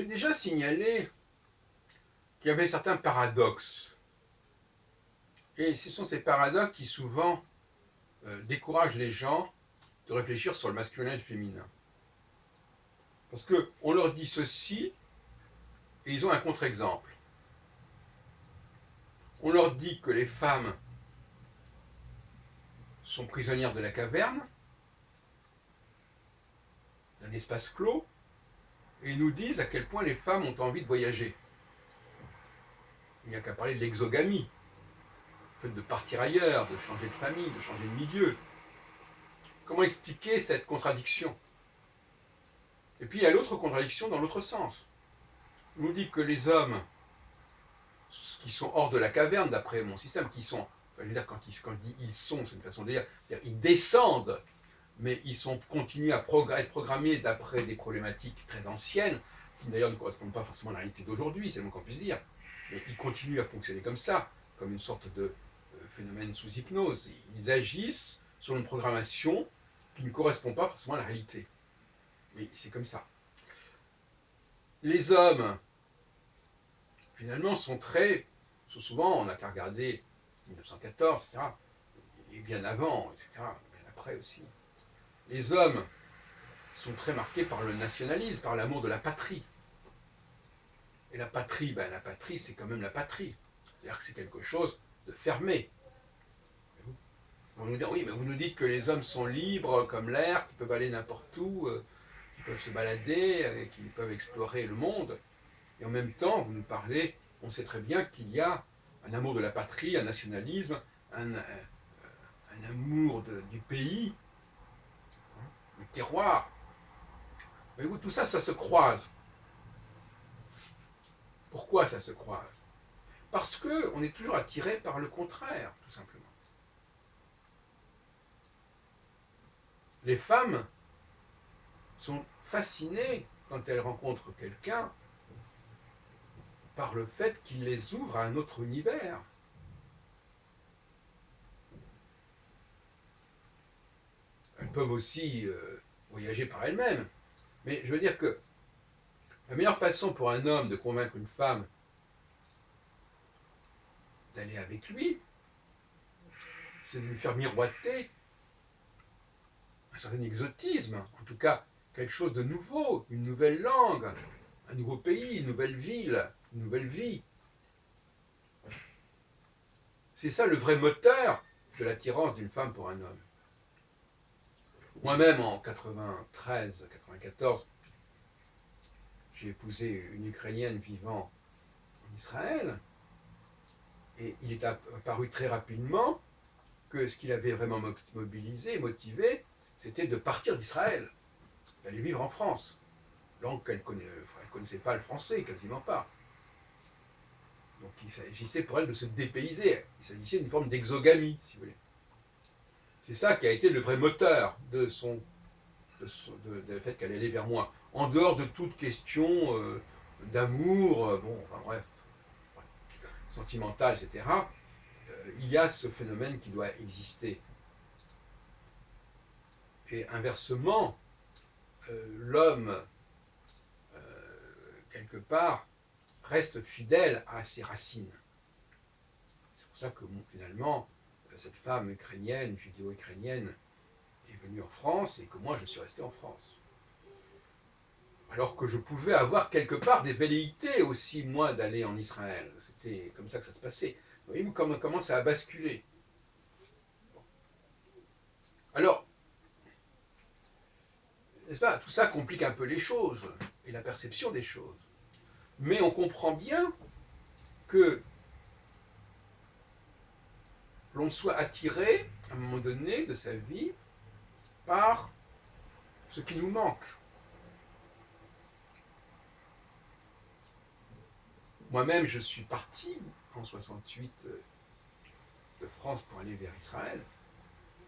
J'ai déjà signalé qu'il y avait certains paradoxes. Et ce sont ces paradoxes qui souvent découragent les gens de réfléchir sur le masculin et le féminin. Parce qu'on leur dit ceci et ils ont un contre-exemple. On leur dit que les femmes sont prisonnières de la caverne, d'un espace clos, et ils nous disent à quel point les femmes ont envie de voyager. Il n'y a qu'à parler de l'exogamie, le fait de partir ailleurs, de changer de famille, de changer de milieu. Comment expliquer cette contradiction? Et puis il y a l'autre contradiction dans l'autre sens. On nous dit que les hommes qui sont hors de la caverne, d'après mon système, qui sont, je veux dire, quand je dis ils sont, c'est une façon de dire, ils descendent, mais ils sont continués à être programmés d'après des problématiques très anciennes, qui d'ailleurs ne correspondent pas forcément à la réalité d'aujourd'hui, c'est le moins qu'on puisse dire, mais ils continuent à fonctionner comme ça, comme une sorte de phénomène sous hypnose. Ils agissent sur une programmation qui ne correspond pas forcément à la réalité. Mais c'est comme ça. Les hommes, finalement, sont souvent, on n'a qu'à regarder 1914, etc., et bien avant, etc., bien après aussi. Les hommes sont très marqués par le nationalisme, par l'amour de la patrie. Et la patrie, c'est quand même la patrie. C'est-à-dire que c'est quelque chose de fermé. On nous dit, oui, mais vous nous dites que les hommes sont libres comme l'air, qu'ils peuvent aller n'importe où, qu'ils peuvent se balader, qu'ils peuvent explorer le monde. Et en même temps, vous nous parlez, on sait très bien qu'il y a un amour de la patrie, un nationalisme, un amour du pays, du terroir. Voyez-vous, tout ça, ça se croise. Pourquoi ça se croise? Parce qu'on est toujours attiré par le contraire, tout simplement. Les femmes sont fascinées quand elles rencontrent quelqu'un par le fait qu'il les ouvre à un autre univers. Elles peuvent aussi voyager par elles-mêmes. Mais je veux dire que la meilleure façon pour un homme de convaincre une femme d'aller avec lui, c'est de lui faire miroiter un certain exotisme, en tout cas quelque chose de nouveau, une nouvelle langue, un nouveau pays, une nouvelle ville, une nouvelle vie. C'est ça le vrai moteur de l'attirance d'une femme pour un homme. Moi-même, en 93-94, j'ai épousé une Ukrainienne vivant en Israël, et il est apparu très rapidement que ce qui l'avait vraiment motivé, c'était de partir d'Israël, d'aller vivre en France. Langue qu'elle ne connaissait pas le français, quasiment pas. Donc il s'agissait pour elle de se dépayser. Il s'agissait d'une forme d'exogamie, si vous voulez. C'est ça qui a été le vrai moteur de fait qu'elle allait vers moi. En dehors de toute question d'amour, bref, sentimental, etc., il y a ce phénomène qui doit exister. Et inversement, l'homme, quelque part, reste fidèle à ses racines. C'est pour ça que finalement, cette femme ukrainienne, judéo-ukrainienne, est venue en France et que moi je suis resté en France. Alors que je pouvais avoir quelque part des velléités aussi, moi, d'aller en Israël. C'était comme ça que ça se passait. Vous voyez comment ça a basculé. Bon. Alors, n'est-ce pas, tout ça complique un peu les choses et la perception des choses. Mais on comprend bien que l'on soit attiré, à un moment donné de sa vie, par ce qui nous manque. Moi-même, je suis parti en 68 de France pour aller vers Israël.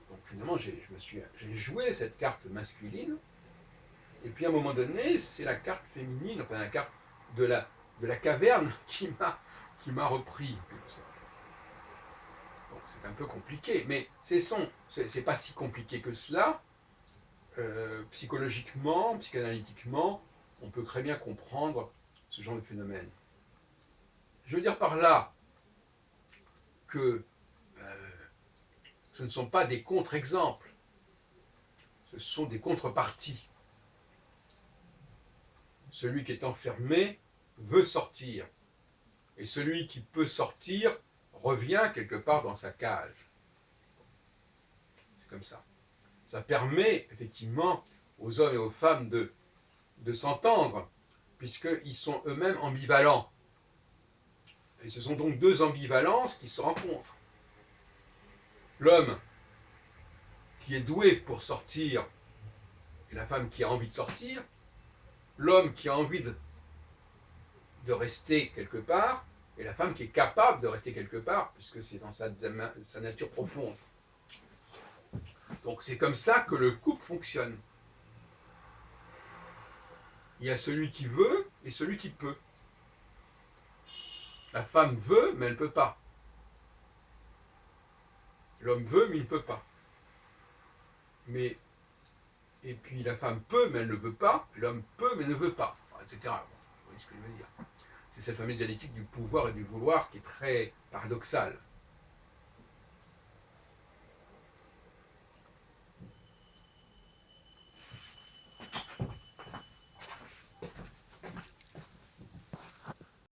Donc finalement, j'ai joué cette carte masculine. Et puis à un moment donné, c'est la carte féminine, enfin la carte de la caverne qui m'a repris. Bon, c'est un peu compliqué, mais c'est pas si compliqué que cela. Psychologiquement, psychanalytiquement, on peut très bien comprendre ce genre de phénomène. Je veux dire par là que ce ne sont pas des contre-exemples, ce sont des contreparties. Celui qui est enfermé veut sortir, et celui qui peut sortir revient quelque part dans sa cage. C'est comme ça. Ça permet effectivement aux hommes et aux femmes de s'entendre, puisqu'ils sont eux-mêmes ambivalents. Et ce sont donc deux ambivalences qui se rencontrent. L'homme qui est doué pour sortir et la femme qui a envie de sortir, l'homme qui a envie de rester quelque part et la femme qui est capable de rester quelque part, puisque c'est dans sa nature profonde. Donc c'est comme ça que le couple fonctionne. Il y a celui qui veut et celui qui peut. La femme veut, mais elle ne peut pas. L'homme veut, mais il ne peut pas. Et puis la femme peut, mais elle ne veut pas. L'homme peut, mais ne veut pas, etc. Bon, vous voyez ce que je veux dire. C'est cette fameuse dialectique du pouvoir et du vouloir qui est très paradoxale.